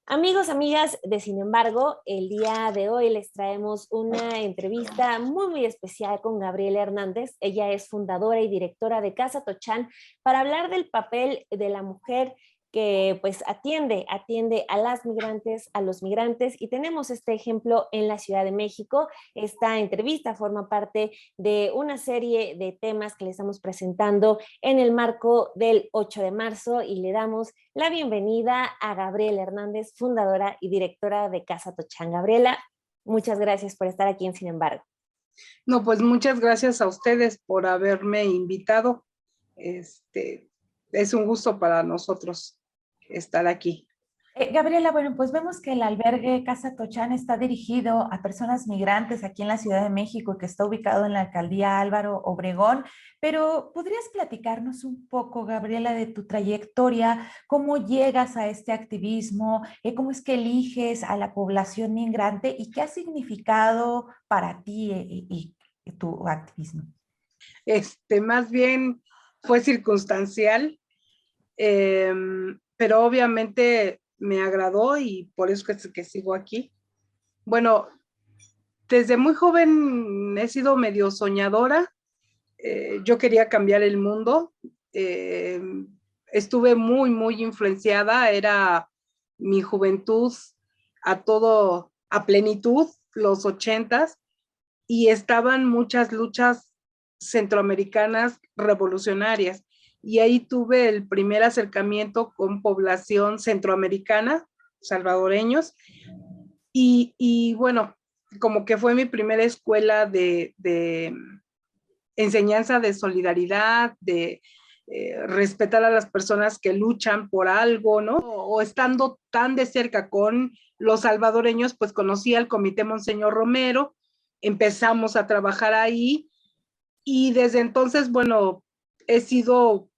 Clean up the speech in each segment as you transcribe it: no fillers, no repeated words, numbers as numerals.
Amigos, amigas de Sin embargo, el día de hoy les traemos una entrevista muy especial con Gabriela Hernández. Ella es fundadora y directora de Casa Tochán para hablar del papel de la mujer que pues atiende a las migrantes, a los migrantes, y tenemos este ejemplo en la Ciudad de México. Esta entrevista forma parte de una serie de temas que le estamos presentando en el marco del 8 de marzo y le damos la bienvenida a Gabriela Hernández, fundadora y directora de Casa Tochán. Gabriela, muchas gracias por estar aquí en Sin embargo. No, pues muchas gracias a ustedes por haberme invitado. Es un gusto para nosotros estar aquí. Gabriela, bueno, pues vemos que el albergue Casa Tochán está dirigido a personas migrantes aquí en la Ciudad de México y que está ubicado en la alcaldía Álvaro Obregón, pero ¿podrías platicarnos un poco, Gabriela, de tu trayectoria? ¿Cómo llegas a este activismo? ¿Cómo es que eliges a la población migrante y qué ha significado para ti y tu activismo? Más bien fue circunstancial, pero obviamente me agradó y por eso es que sigo aquí. Bueno, desde muy joven he sido medio soñadora. Yo quería cambiar el mundo. Estuve muy influenciada. Era mi juventud a plenitud, los 80s, y estaban muchas luchas centroamericanas revolucionarias. Y ahí tuve el primer acercamiento con población centroamericana, salvadoreños, y bueno, como que fue mi primera escuela de enseñanza de solidaridad, de respetar a las personas que luchan por algo, ¿no? O estando tan de cerca con los salvadoreños, pues conocí al Comité Monseñor Romero, empezamos a trabajar ahí y desde entonces, bueno, he sido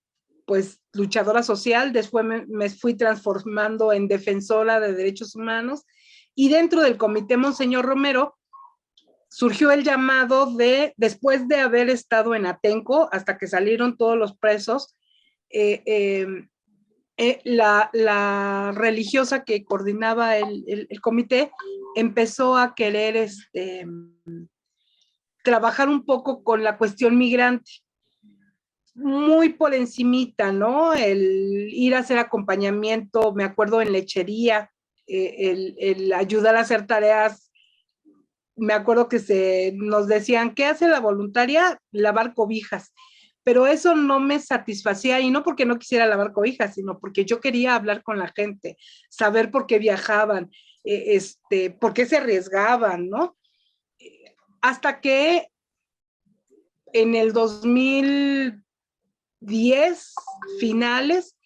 pues luchadora social, después me fui transformando en defensora de derechos humanos y dentro del Comité Monseñor Romero surgió el llamado después de haber estado en Atenco, hasta que salieron todos los presos, la religiosa que coordinaba el comité empezó a querer trabajar un poco con la cuestión migrante, muy por encimita, ¿no? El ir a hacer acompañamiento, me acuerdo en lechería, el ayudar a hacer tareas. Me acuerdo que nos decían, ¿qué hace la voluntaria? Lavar cobijas. Pero eso no me satisfacía, y no porque no quisiera lavar cobijas, sino porque yo quería hablar con la gente, saber por qué viajaban, por qué se arriesgaban, ¿no? Hasta que en el 2010, finales,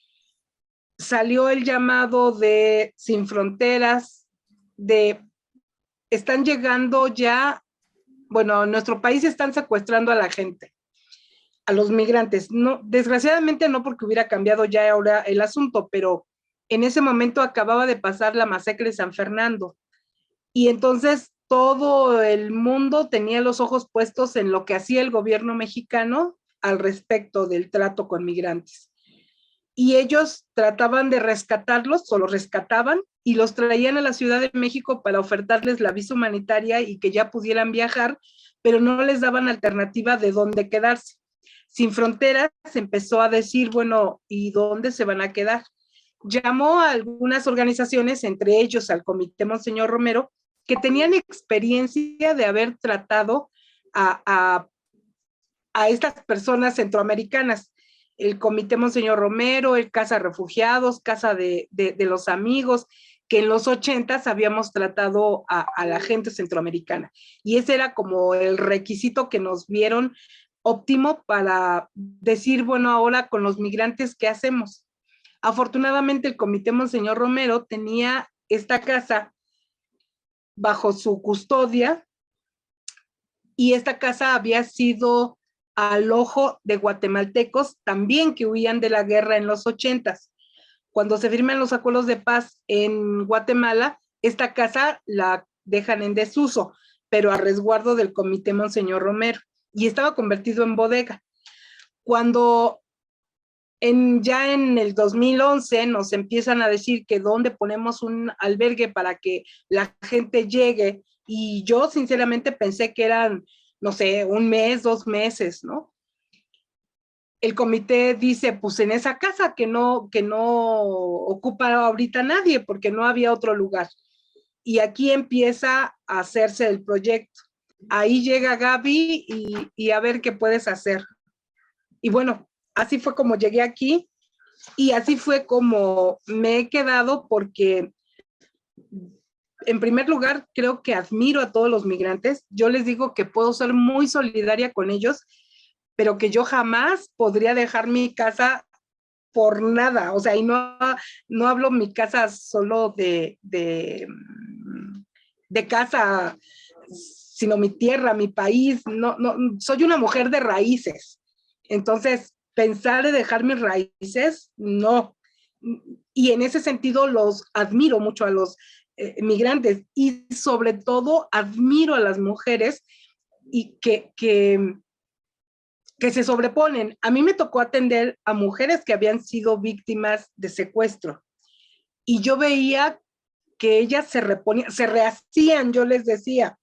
salió el llamado de Sin Fronteras, están llegando ya, bueno, en nuestro país están secuestrando a la gente, a los migrantes. No, desgraciadamente no porque hubiera cambiado ya ahora el asunto, pero en ese momento acababa de pasar la masacre de San Fernando. Y entonces todo el mundo tenía los ojos puestos en lo que hacía el gobierno mexicano al respecto del trato con migrantes. Y ellos trataban de rescatarlos, o los rescataban, y los traían a la Ciudad de México para ofertarles la visa humanitaria y que ya pudieran viajar, pero no les daban alternativa de dónde quedarse. Sin Fronteras empezó a decir, bueno, ¿y dónde se van a quedar? Llamó a algunas organizaciones, entre ellos al Comité Monseñor Romero, que tenían experiencia de haber tratado a estas personas centroamericanas. El Comité Monseñor Romero, el Casa Refugiados, Casa de los Amigos, que en los 80s habíamos tratado a la gente centroamericana. Y ese era como el requisito que nos vieron óptimo para decir, bueno, ahora con los migrantes, ¿qué hacemos? Afortunadamente el Comité Monseñor Romero tenía esta casa bajo su custodia y esta casa había sido al ojo de guatemaltecos también que huían de la guerra en los 80s. Cuando se firman los acuerdos de paz en Guatemala, esta casa la dejan en desuso, pero a resguardo del Comité Monseñor Romero, y estaba convertido en bodega. Cuando Ya en el 2011 nos empiezan a decir que dónde ponemos un albergue para que la gente llegue, y yo sinceramente pensé que eran, no sé, un mes, 2 meses, ¿no? El comité dice, pues en esa casa que no ocupa ahorita nadie porque no había otro lugar. Y aquí empieza a hacerse el proyecto. Ahí llega Gaby y a ver qué puedes hacer. Y bueno, así fue como llegué aquí y así fue como me he quedado, porque en primer lugar creo que admiro a todos los migrantes. Yo les digo que puedo ser muy solidaria con ellos, pero que yo jamás podría dejar mi casa por nada. O sea, y no hablo mi casa solo de casa, sino mi tierra, mi país. No, no, soy una mujer de raíces. Entonces, pensar en dejar mis raíces, no. Y en ese sentido los admiro mucho a los migrantes, y sobre todo admiro a las mujeres y que se sobreponen. A mí me tocó atender a mujeres que habían sido víctimas de secuestro, y yo veía que ellas se reponían, se rehacían, yo les decía,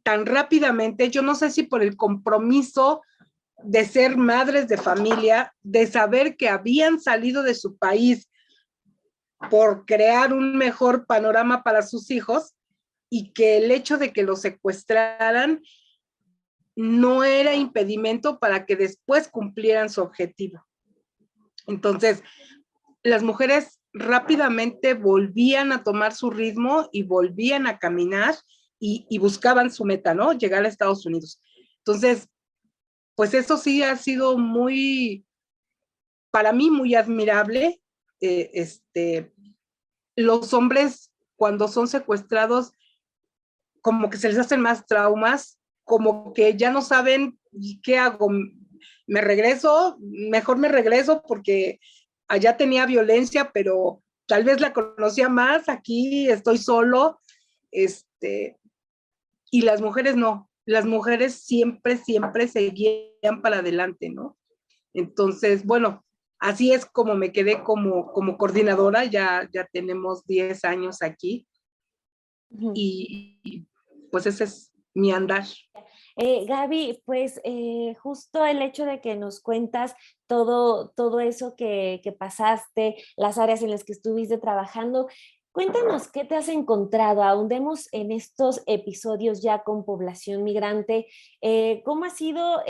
tan rápidamente. Yo no sé si por el compromiso de ser madres de familia, de saber que habían salido de su país por crear un mejor panorama para sus hijos, y que el hecho de que los secuestraran no era impedimento para que después cumplieran su objetivo. Entonces, las mujeres rápidamente volvían a tomar su ritmo y volvían a caminar y buscaban su meta, ¿no? Llegar a Estados Unidos. Entonces, pues eso sí ha sido muy, para mí, muy admirable. Los hombres, cuando son secuestrados, como que se les hacen más traumas, como que ya no saben qué hago. Me regreso, mejor me regreso porque allá tenía violencia, pero tal vez la conocía más, aquí estoy solo. Y las mujeres no, las mujeres siempre, siempre seguían para adelante, ¿no? Entonces, bueno, así es como me quedé como coordinadora. Ya tenemos 10 años aquí, y pues ese es mi andar. Gaby, pues justo el hecho de que nos cuentas todo eso que pasaste, las áreas en las que estuviste trabajando, cuéntanos qué te has encontrado. Ahondemos en estos episodios ya con población migrante. ¿Cómo ha sido,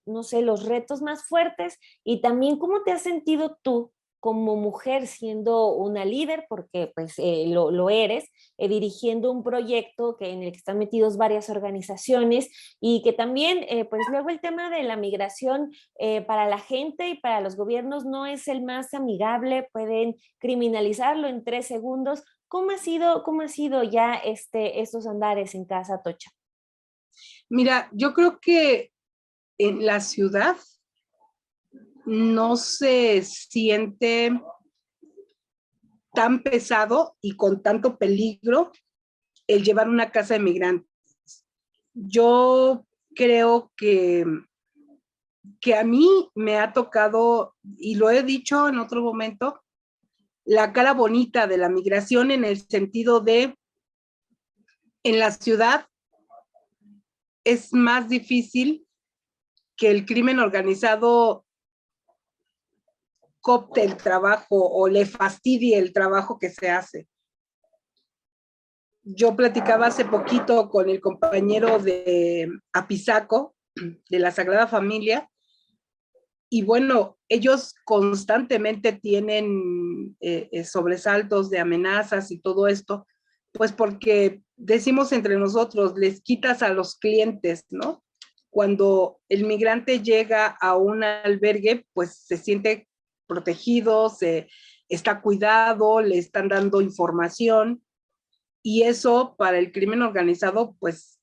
no sé, los retos más fuertes, y también cómo te has sentido tú como mujer siendo una líder, porque pues lo eres, dirigiendo un proyecto en el que están metidos varias organizaciones, y que también, pues luego el tema de la migración para la gente y para los gobiernos no es el más amigable, pueden criminalizarlo en 3 segundos. Cómo ha sido ya estos andares en Casa Tocha? Mira, yo creo que en la ciudad no se siente tan pesado y con tanto peligro el llevar una casa de migrantes. Yo creo que a mí me ha tocado, y lo he dicho en otro momento, la cara bonita de la migración, en el sentido de, en la ciudad es más difícil que el crimen organizado copte el trabajo o le fastidie el trabajo que se hace. Yo platicaba hace poquito con el compañero de Apizaco, de la Sagrada Familia, y bueno, ellos constantemente tienen sobresaltos de amenazas y todo esto, pues porque decimos entre nosotros, les quitas a los clientes, ¿no? Cuando el migrante llega a un albergue, pues se siente protegido, está cuidado, le están dando información, y eso para el crimen organizado, pues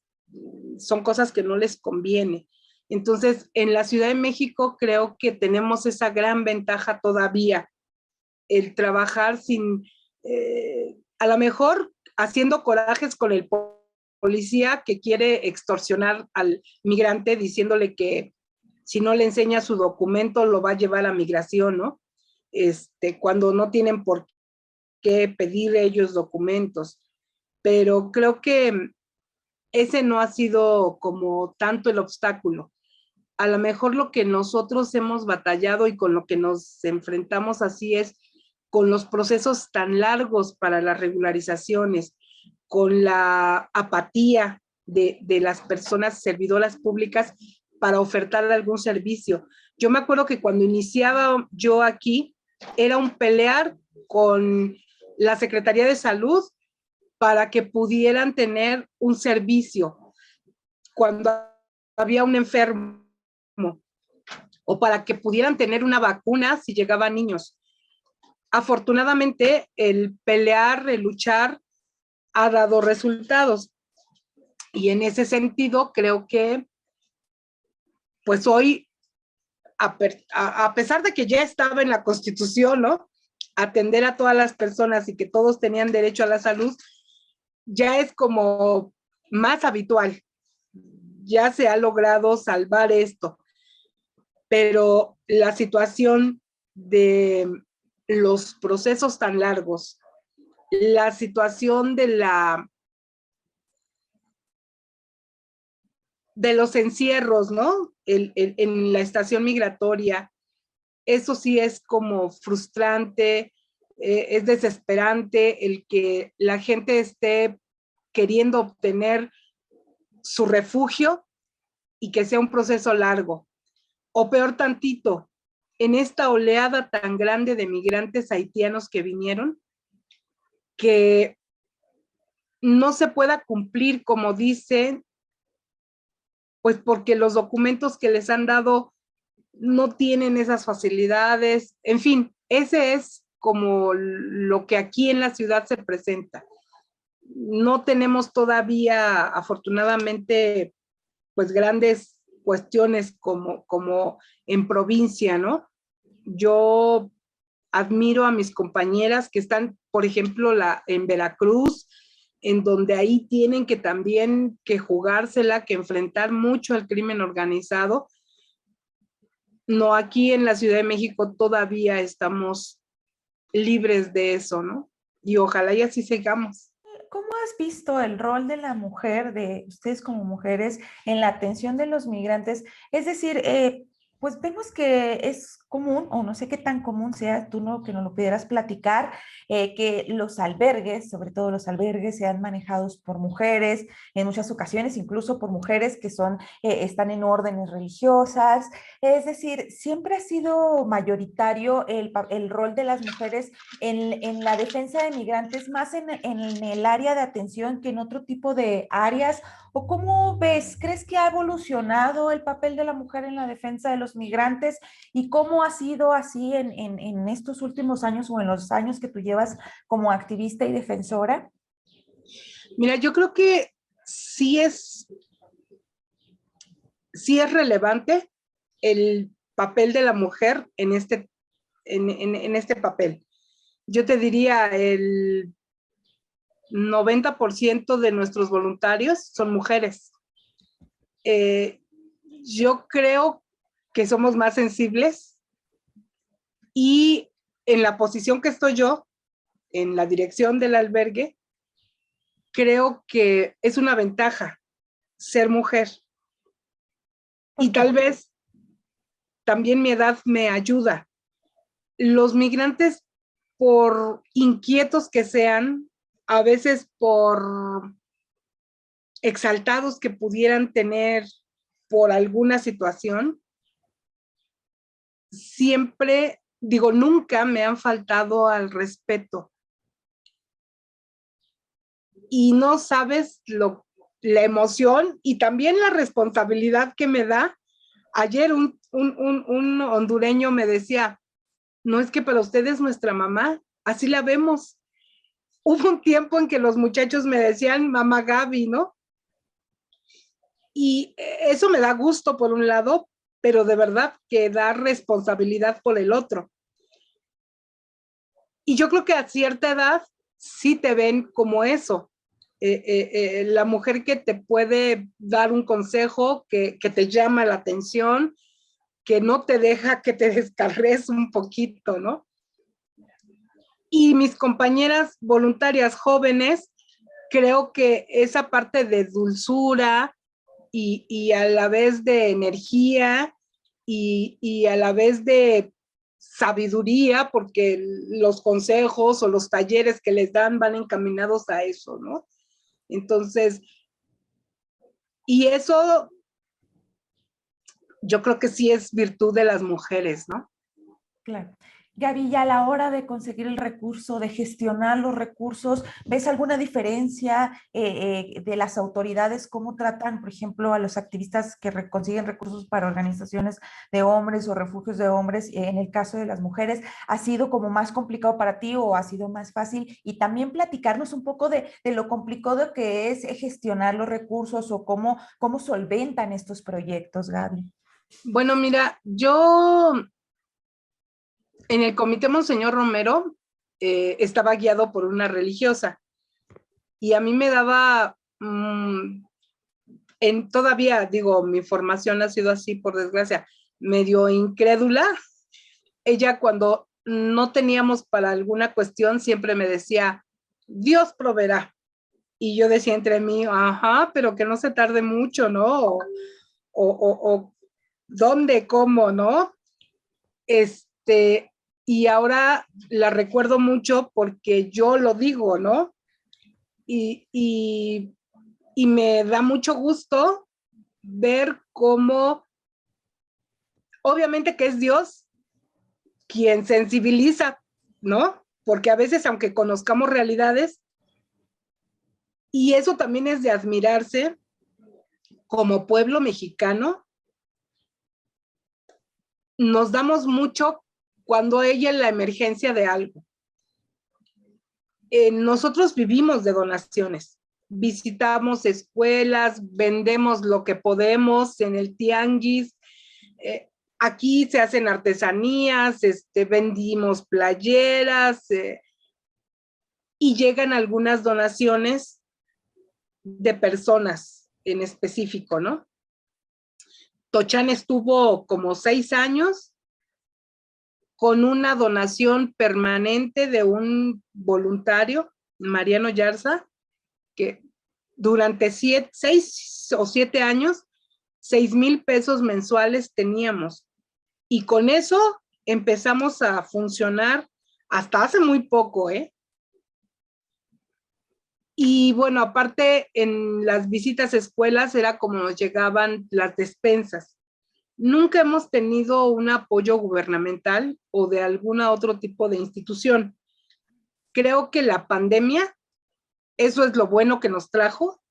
son cosas que no les conviene. Entonces, en la Ciudad de México creo que tenemos esa gran ventaja todavía, el trabajar sin, a lo mejor haciendo corajes con el policía que quiere extorsionar al migrante diciéndole que si no le enseña su documento, lo va a llevar a migración, ¿no? Cuando no tienen por qué pedir ellos documentos. Pero creo que ese no ha sido como tanto el obstáculo. A lo mejor lo que nosotros hemos batallado y con lo que nos enfrentamos así es con los procesos tan largos para las regularizaciones, con la apatía de las personas servidoras públicas para ofertar algún servicio. Yo me acuerdo que cuando iniciaba yo aquí, era un pelear con la Secretaría de Salud para que pudieran tener un servicio cuando había un enfermo, o para que pudieran tener una vacuna si llegaban niños. Afortunadamente, el pelear, el luchar, ha dado resultados. Y en ese sentido, creo que, pues hoy, a pesar de que ya estaba en la Constitución, ¿no? Atender a todas las personas y que todos tenían derecho a la salud, ya es como más habitual. Ya se ha logrado salvar esto. Pero la situación de los procesos tan largos, la situación de los encierros, ¿no? En la estación migratoria, eso sí es como frustrante, es desesperante el que la gente esté queriendo obtener su refugio y que sea un proceso largo. O peor tantito, en esta oleada tan grande de migrantes haitianos que vinieron, que no se pueda cumplir como dicen, pues porque los documentos que les han dado no tienen esas facilidades. En fin, ese es como lo que aquí en la ciudad se presenta. No tenemos todavía, afortunadamente, pues grandes cuestiones como en provincia, ¿no? Yo admiro a mis compañeras que están, por ejemplo, en Veracruz, en donde ahí tienen que también que jugársela, que enfrentar mucho el crimen organizado. No, aquí en la Ciudad de México todavía estamos libres de eso, ¿no? Y ojalá y así sigamos. ¿Cómo has visto el rol de la mujer, de ustedes como mujeres, en la atención de los migrantes? Es decir, pues vemos que es común, o no sé qué tan común sea, tú no, que nos lo pudieras platicar, que los albergues, sobre todo los albergues, sean manejados por mujeres, en muchas ocasiones incluso por mujeres que son, están en órdenes religiosas. Es decir, siempre ha sido mayoritario el rol de las mujeres en la defensa de migrantes, más en el área de atención que en otro tipo de áreas. ¿O cómo ves? ¿Crees que ha evolucionado el papel de la mujer en la defensa de los migrantes? ¿Y cómo ha sido así en estos últimos años o en los años que tú llevas como activista y defensora? Mira, yo creo que sí es relevante el papel de la mujer en este papel. Yo te diría, el 90% de nuestros voluntarios son mujeres. Yo creo que somos más sensibles y en la posición que estoy yo, en la dirección del albergue, creo que es una ventaja ser mujer. Y tal vez también mi edad me ayuda. Los migrantes, por inquietos que sean, a veces por exaltados que pudieran tener por alguna situación, siempre, digo, nunca me han faltado al respeto. Y no sabes la emoción y también la responsabilidad que me da. Ayer un hondureño me decía, no, es que para usted es nuestra mamá, así la vemos. Hubo un tiempo en que los muchachos me decían mamá Gaby, ¿no? Y eso me da gusto por un lado, pero de verdad que da responsabilidad por el otro. Y yo creo que a cierta edad sí te ven como eso. La mujer que te puede dar un consejo, que te llama la atención, que no te deja que te descargues un poquito, ¿no? Y mis compañeras voluntarias jóvenes, creo que esa parte de dulzura y a la vez de energía y a la vez de sabiduría, porque los consejos o los talleres que les dan van encaminados a eso, ¿no? Entonces, y eso yo creo que sí es virtud de las mujeres, ¿no? Claro. Gaby, y a la hora de conseguir el recurso, de gestionar los recursos, ¿ves alguna diferencia de las autoridades? ¿Cómo tratan, por ejemplo, a los activistas que consiguen recursos para organizaciones de hombres o refugios de hombres? En el caso de las mujeres, ¿ha sido como más complicado para ti o ha sido más fácil? Y también platicarnos un poco de lo complicado que es gestionar los recursos o cómo solventan estos proyectos, Gaby. Bueno, mira, yo en el Comité Monseñor Romero estaba guiado por una religiosa y a mí me daba, todavía digo, mi formación ha sido así, por desgracia, medio incrédula. Ella cuando no teníamos para alguna cuestión siempre me decía, Dios proveerá. Y yo decía entre mí, ajá, pero que no se tarde mucho, ¿no? O dónde, cómo, ¿no? Y ahora la recuerdo mucho porque yo lo digo, ¿no? Y me da mucho gusto ver cómo, obviamente que es Dios quien sensibiliza, ¿no? Porque a veces, aunque conozcamos realidades, y eso también es de admirarse como pueblo mexicano, nos damos mucho cuando hay en la emergencia de algo. Nosotros vivimos de donaciones, visitamos escuelas, vendemos lo que podemos en el tianguis, aquí se hacen artesanías, vendimos playeras y llegan algunas donaciones de personas en específico, ¿no? Tochán estuvo como 6 años con una donación permanente de un voluntario, Mariano Yarza, que durante 6 o 7 años, 6,000 pesos mensuales teníamos. Y con eso empezamos a funcionar hasta hace muy poco, ¿eh? Y bueno, aparte en las visitas a escuelas era como nos llegaban las despensas. Nunca hemos tenido un apoyo gubernamental o de alguna otro tipo de institución. Creo que la pandemia, eso es lo bueno que nos trajo,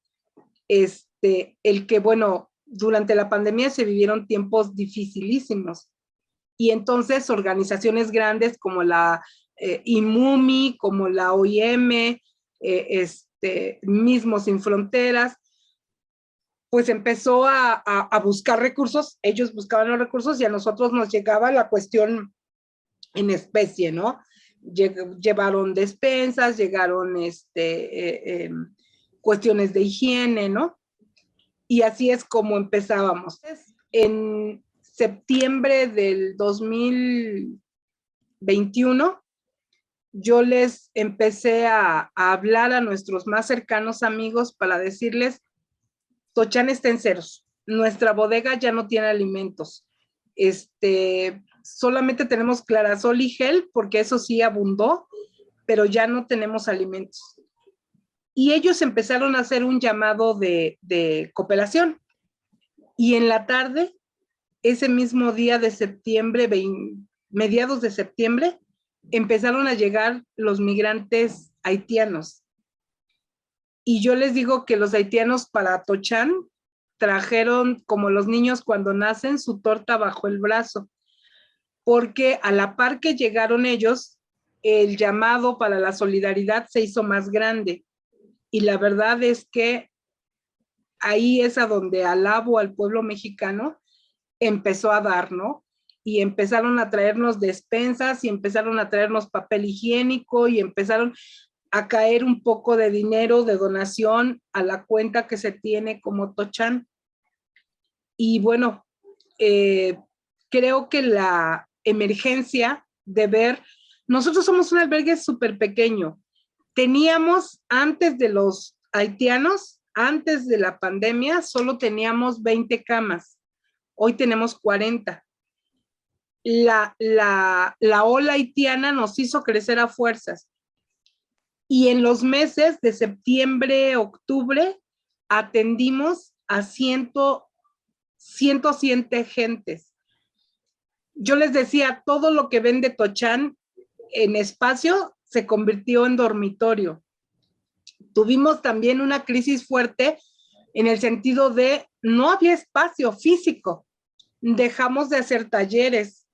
el que, bueno, durante la pandemia se vivieron tiempos dificilísimos y entonces organizaciones grandes como la INMUMI, como la OIM, mismo Sin Fronteras, pues empezó a buscar recursos, ellos buscaban los recursos y a nosotros nos llegaba la cuestión en especie, ¿no? Llevaron despensas, llegaron cuestiones de higiene, ¿no? Y así es como empezábamos. En septiembre del 2021, yo les empecé a hablar a nuestros más cercanos amigos para decirles, Tochán está en ceros, nuestra bodega ya no tiene alimentos, solamente tenemos clarasol y gel, porque eso sí abundó, pero ya no tenemos alimentos. Y ellos empezaron a hacer un llamado de cooperación. Y en la tarde, ese mismo día de septiembre, mediados de septiembre, empezaron a llegar los migrantes haitianos. Y yo les digo que los haitianos para Tochán trajeron, como los niños cuando nacen, su torta bajo el brazo, porque a la par que llegaron ellos, el llamado para la solidaridad se hizo más grande. Y la verdad es que ahí es a donde alabo al pueblo mexicano, empezó a dar, ¿no? Y empezaron a traernos despensas y empezaron a traernos papel higiénico y empezaron a caer un poco de dinero de donación a la cuenta que se tiene como Tochán. Y bueno, creo que la emergencia de ver, nosotros somos un albergue súper pequeño. Teníamos antes de los haitianos, antes de la pandemia, solo teníamos 20 camas. Hoy tenemos 40. La ola haitiana nos hizo crecer a fuerzas. Y en los meses de septiembre, octubre, atendimos a 107 gentes. Yo les decía, todo lo que vende Tochán en espacio se convirtió en dormitorio. Tuvimos también una crisis fuerte en el sentido de no había espacio físico. Dejamos de hacer talleres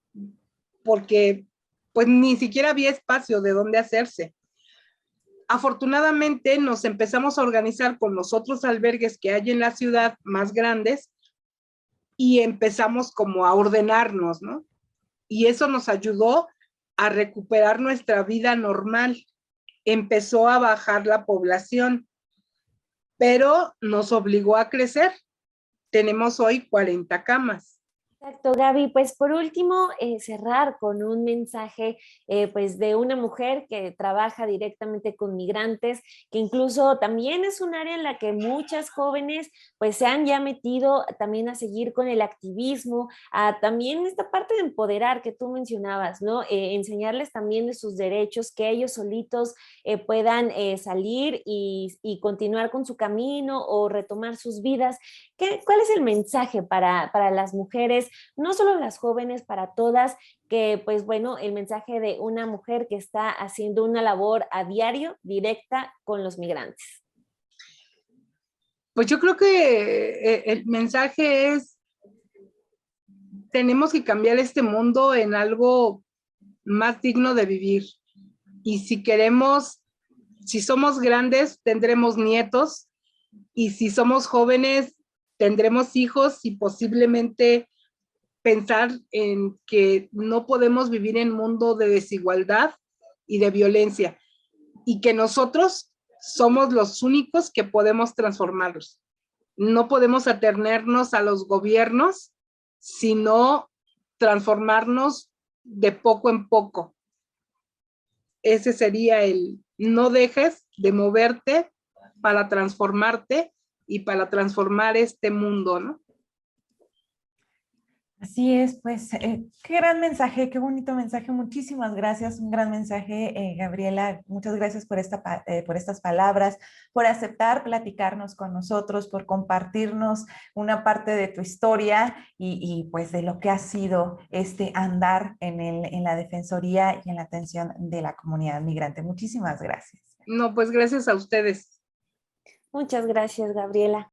porque pues ni siquiera había espacio de dónde hacerse. Afortunadamente nos empezamos a organizar con los otros albergues que hay en la ciudad más grandes y empezamos como a ordenarnos, ¿no? Y eso nos ayudó a recuperar nuestra vida normal. Empezó a bajar la población, pero nos obligó a crecer. Tenemos hoy 40 camas. Exacto, Gaby. Pues por último, cerrar con un mensaje pues de una mujer que trabaja directamente con migrantes, que incluso también es un área en la que muchas jóvenes pues se han ya metido también a seguir con el activismo, a también esta parte de empoderar que tú mencionabas, ¿no? Enseñarles también de sus derechos, que ellos solitos puedan salir y continuar con su camino o retomar sus vidas. ¿Cuál es el mensaje para las mujeres, no solo las jóvenes, para todas, que pues bueno, el mensaje de una mujer que está haciendo una labor a diario, directa con los migrantes? Pues yo creo que el mensaje es, tenemos que cambiar este mundo en algo más digno de vivir. Y si queremos, si somos grandes, tendremos nietos, y si somos jóvenes, tendremos hijos, y posiblemente pensar en que no podemos vivir en un mundo de desigualdad y de violencia, y que nosotros somos los únicos que podemos transformarlos. No podemos atenernos a los gobiernos, sino transformarnos de poco en poco. Ese sería el no dejes de moverte para transformarte y para transformar este mundo, ¿no? Así es, pues qué gran mensaje, qué bonito mensaje. Muchísimas gracias, un gran mensaje, Gabriela. Muchas gracias por por estas palabras, por aceptar platicarnos con nosotros, por compartirnos una parte de tu historia y pues de lo que ha sido este andar en la Defensoría y en la atención de la comunidad migrante. Muchísimas gracias. No, pues gracias a ustedes. Muchas gracias, Gabriela.